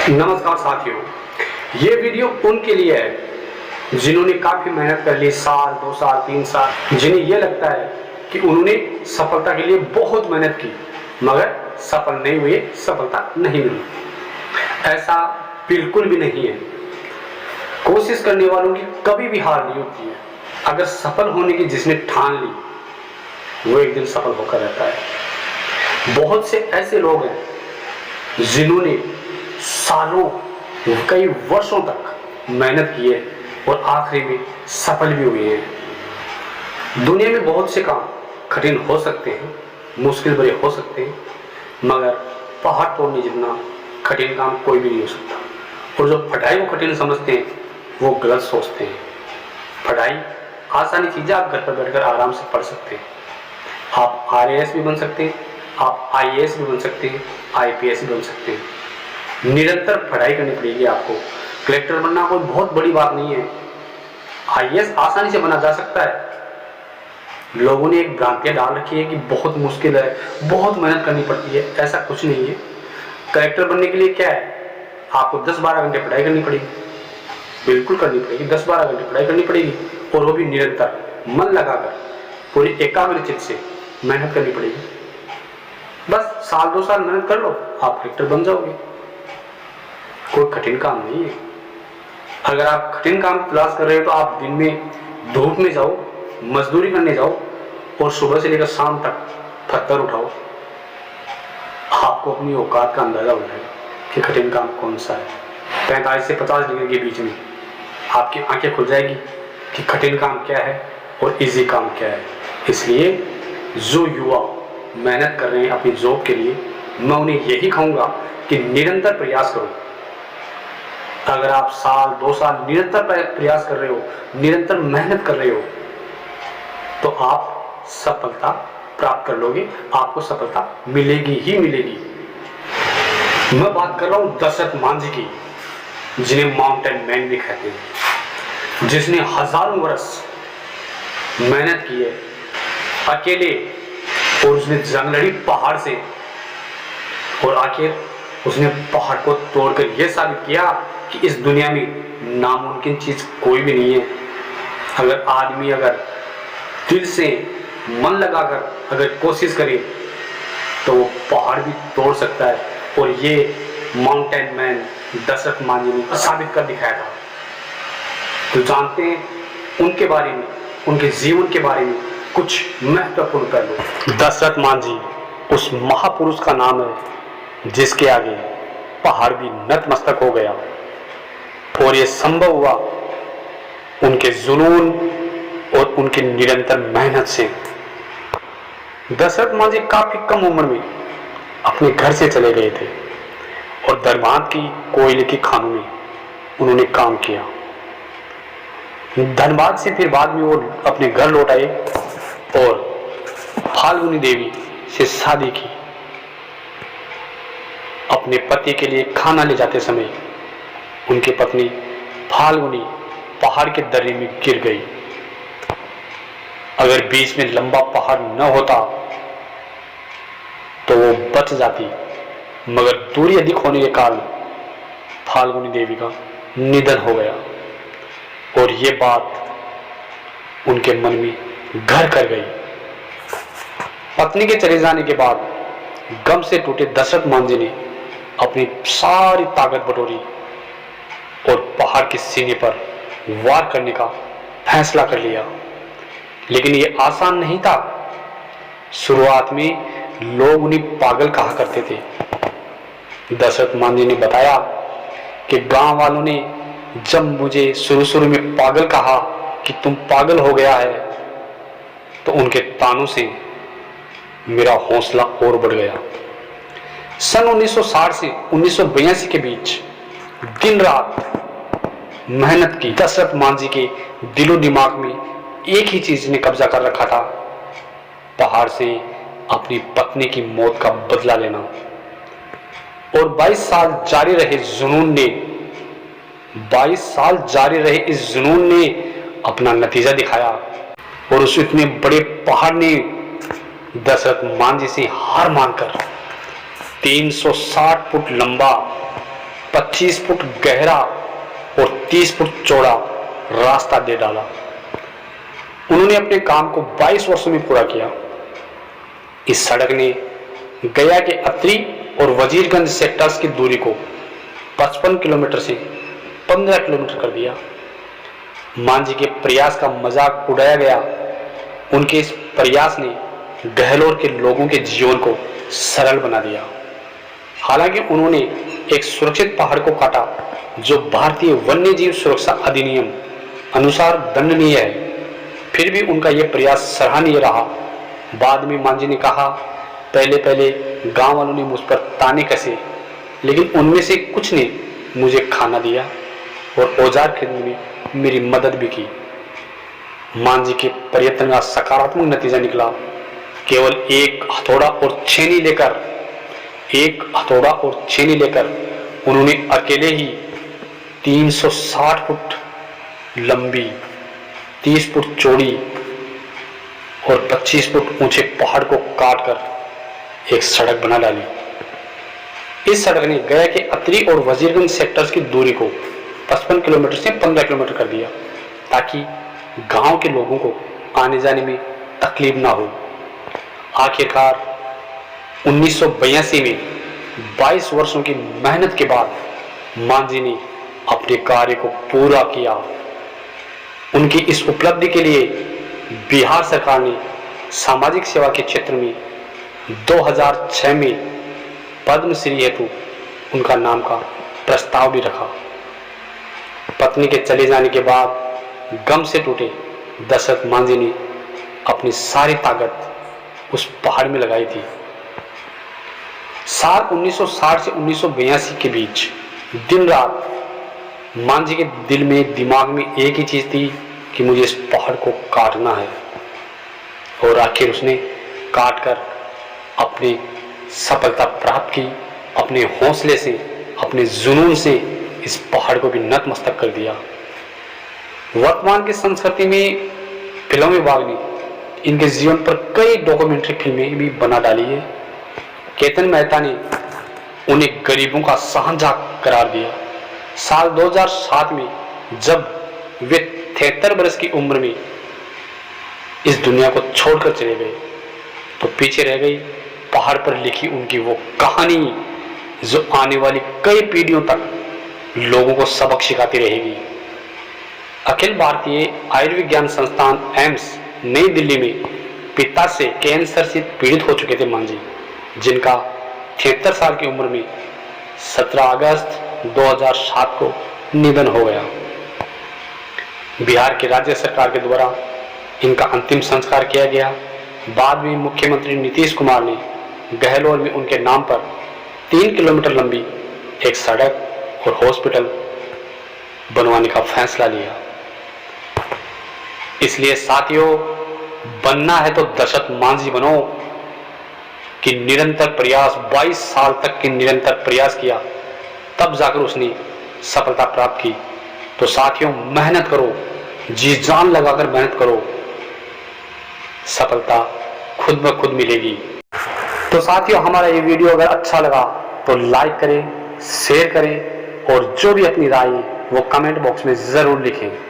नमस्कार साथियों, ये वीडियो उनके लिए है जिन्होंने काफी मेहनत कर ली, साल 2 साल 3 साल, जिन्हें यह लगता है कि उन्होंने सफलता के लिए बहुत मेहनत की मगर सफल नहीं हुए, सफलता नहीं मिली। ऐसा बिल्कुल भी नहीं है। कोशिश करने वालों की कभी भी हार नहीं होती है। अगर सफल होने की जिसने ठान ली वो एक दिन सफल होकर रहता है। बहुत से ऐसे लोग हैं जिन्होंने सालों, कई वर्षों तक मेहनत की है और आखिरी में सफल भी हुए हैं। दुनिया में बहुत से काम कठिन हो सकते हैं, मुश्किल भरे हो सकते हैं, मगर पहाड़ तोड़ने जितना कठिन काम कोई भी नहीं हो सकता। और जो पढ़ाई को कठिन समझते हैं वो गलत सोचते हैं। पढ़ाई आसानी चीज़ है, आप घर पर बैठकर आराम से पढ़ सकते हैं। आप RAS भी बन सकते हैं, आप IAS भी बन सकते हैं, IPS भी बन सकते हैं। निरंतर पढ़ाई करनी पड़ेगी आपको। कलेक्टर बनना कोई बहुत बड़ी बात नहीं है। IAS आसानी से बना जा सकता है। लोगों ने एक भ्रांतियां डाल रखी है कि बहुत मुश्किल है, बहुत मेहनत करनी पड़ती है। ऐसा कुछ नहीं है। कलेक्टर बनने के लिए क्या है, आपको 10-12 घंटे पढ़ाई करनी पड़ेगी, बिल्कुल करनी पड़ेगी। 10-12 घंटे पढ़ाई करनी पड़ेगी और वो भी निरंतर मन लगाकर पूरी एकाग्रचित्त से मेहनत करनी पड़ेगी। बस साल 2 साल मेहनत कर लो, आप कलेक्टर बन जाओगे। कोई कठिन काम नहीं है। अगर आप कठिन काम तलाश कर रहे हो तो आप दिन में धूप में जाओ, मजदूरी करने जाओ और सुबह से लेकर शाम तक पत्थर उठाओ। आपको अपनी औकात का अंदाजा हो जाएगा कि कठिन काम कौन सा है। 45 से 50 डिग्री के बीच में आपकी आंखें खुल जाएगी कि कठिन काम क्या है और इजी काम क्या है। इसलिए जो युवा मेहनत कर रहे हैं अपनी जॉब के लिए, मैं उन्हें यही कहूँगा कि निरंतर प्रयास करो। अगर आप साल 2 साल निरंतर प्रयास कर रहे हो, निरंतर मेहनत कर रहे हो, तो आप सफलता प्राप्त कर लोगे। आपको सफलता मिलेगी ही मिलेगी। मैं बात कर रहा हूं दशरथ मांझी की, जिन्हें माउंटेन मैन भी कहते हैं, जिसने हजारों वर्ष मेहनत की है अकेले, और उसने जंग लड़ी पहाड़ से और आखिर उसने पहाड़ को तोड़कर यह साबित किया कि इस दुनिया में नामुमकिन चीज कोई भी नहीं है। अगर आदमी अगर दिल से मन लगाकर अगर कोशिश करे तो वो पहाड़ भी तोड़ सकता है। और ये माउंटेन मैन दशरथ मांझी ने साबित कर दिखाया था। तो जानते हैं उनके बारे में, उनके जीवन के बारे में कुछ महत्वपूर्ण पहलू। दशरथ मांझी उस महापुरुष का नाम है जिसके आगे पहाड़ भी नतमस्तक हो गया, और ये संभव हुआ उनके जुनून और उनकी निरंतर मेहनत से। दशरथ मांझी काफी कम उम्र में अपने घर से चले गए थे और धनबाद की कोयले की खानों में उन्होंने काम किया। धनबाद से फिर बाद में वो अपने घर लौट आए और फाल्गुनी देवी से शादी की। अपने पति के लिए खाना ले जाते समय उनकी पत्नी फाल्गुनी पहाड़ के दर्रे में गिर गई। अगर बीच में लंबा पहाड़ न होता तो वो बच जाती, मगर दूरी अधिक होने के कारण फाल्गुनी देवी का निधन हो गया। और ये बात उनके मन में घर कर गई। पत्नी के चले जाने के बाद गम से टूटे दशरथ मांझी ने अपनी सारी ताकत बटोरी और पहाड़ के सीने पर वार करने का फैसला कर लिया। लेकिन ये आसान नहीं था। शुरुआत में लोग उन्हें पागल कहा करते थे। दशरथ मांझी ने बताया कि गांव वालों ने जब मुझे शुरू में पागल कहा कि तुम पागल हो गया है, तो उनके तानों से मेरा हौसला और बढ़ गया। सन 1960 से 1982 के बीच दिन रात मेहनत की दशरथ मांझी के दिलो दिमाग में एक ही चीज ने कब्जा कर रखा था, पहाड़ से अपनी पत्नी की मौत का बदला लेना। और 22 साल जारी रहे जुनून ने 22 साल जारी रहे इस जुनून ने अपना नतीजा दिखाया। और उस इतने बड़े पहाड़ ने दशरथ मांझी से हार मानकर 360 फुट लंबा 25 फुट गहरा और 30 फुट चौड़ा रास्ता दे डाला। उन्होंने अपने काम को 22 वर्षों में पूरा किया। इस सड़क ने गया के अत्री और वजीरगंज सेक्टर्स की दूरी को 55 किलोमीटर से 15 किलोमीटर कर दिया। मांझी के प्रयास का मजाक उड़ाया गया। उनके इस प्रयास ने गहलोर के लोगों के जीवन को सरल बना दिया। हालांकि उन्होंने एक सुरक्षित पहाड़ को काटा जो भारतीय वन्य जीव सुरक्षा अधिनियम अनुसार दंडनीय है, फिर भी उनका यह प्रयास सराहनीय रहा। बाद में मांझी ने कहा, पहले पहले गांव वालों ने मुझ पर ताने कसे, लेकिन उनमें से कुछ ने मुझे खाना दिया और औजार खरीदने में मेरी मदद भी की। मांझी के प्रयत्न का सकारात्मक नतीजा निकला। केवल एक हथौड़ा और छेनी लेकर उन्होंने अकेले ही 360 फुट लंबी, 30 फुट चौड़ी और 25 फुट ऊंचे पहाड़ को काटकर एक सड़क बना डाली। इस सड़क ने गया के अत्री और वजीरगंज सेक्टर्स की दूरी को 55 किलोमीटर से 15 किलोमीटर कर दिया, ताकि गांव के लोगों को आने जाने में तकलीफ ना हो। आखिरकार 1982 में 22 वर्षों की मेहनत के बाद मांझी ने अपने कार्य को पूरा किया। उनकी इस उपलब्धि के लिए बिहार सरकार ने सामाजिक सेवा के क्षेत्र में 2006 में पद्मश्री हेतु उनका नाम का प्रस्ताव भी रखा। पत्नी के चले जाने के बाद गम से टूटे दशरथ मांझी ने अपनी सारी ताकत उस पहाड़ में लगाई थी। साल 1960 से 1982 के बीच दिन रात मांझी के दिल में, दिमाग में एक ही चीज थी कि मुझे इस पहाड़ को काटना है। और आखिर उसने काटकर अपनी सफलता प्राप्त की। अपने हौसले से, अपने जुनून से इस पहाड़ को भी नतमस्तक कर दिया। वर्तमान की संस्कृति में फिल्मी विभाग ने इनके जीवन पर कई डॉक्यूमेंट्री फिल्में भी बना डाली है। केतन मेहता ने उन्हें गरीबों का शहंशाह करार दिया। साल 2007 में जब वे 73 वर्ष की उम्र में इस दुनिया को छोड़कर चले गए, तो पीछे रह गई पहाड़ पर लिखी उनकी वो कहानी जो आने वाली कई पीढ़ियों तक लोगों को सबक सिखाती रहेगी। अखिल भारतीय आयुर्विज्ञान संस्थान एम्स नई दिल्ली में पिता से कैंसर से पीड़ित हो चुके थे मांझी, जिनका 73 साल की उम्र में 17 अगस्त 2007 को निधन हो गया। बिहार की राज्य सरकार के द्वारा इनका अंतिम संस्कार किया गया। बाद में मुख्यमंत्री नीतीश कुमार ने गहलोर में उनके नाम पर 3 किलोमीटर लंबी एक सड़क और हॉस्पिटल बनवाने का फैसला लिया। इसलिए साथियों, बनना है तो दशरथ मांझी बनो कि निरंतर प्रयास, 22 साल तक की निरंतर प्रयास किया, तब जाकर उसने सफलता प्राप्त की। तो साथियों, मेहनत करो, जी जान लगाकर मेहनत करो, सफलता खुद ब खुद मिलेगी। तो साथियों, हमारा ये वीडियो अगर अच्छा लगा तो लाइक करें, शेयर करें और जो भी अपनी राय वो कमेंट बॉक्स में जरूर लिखें।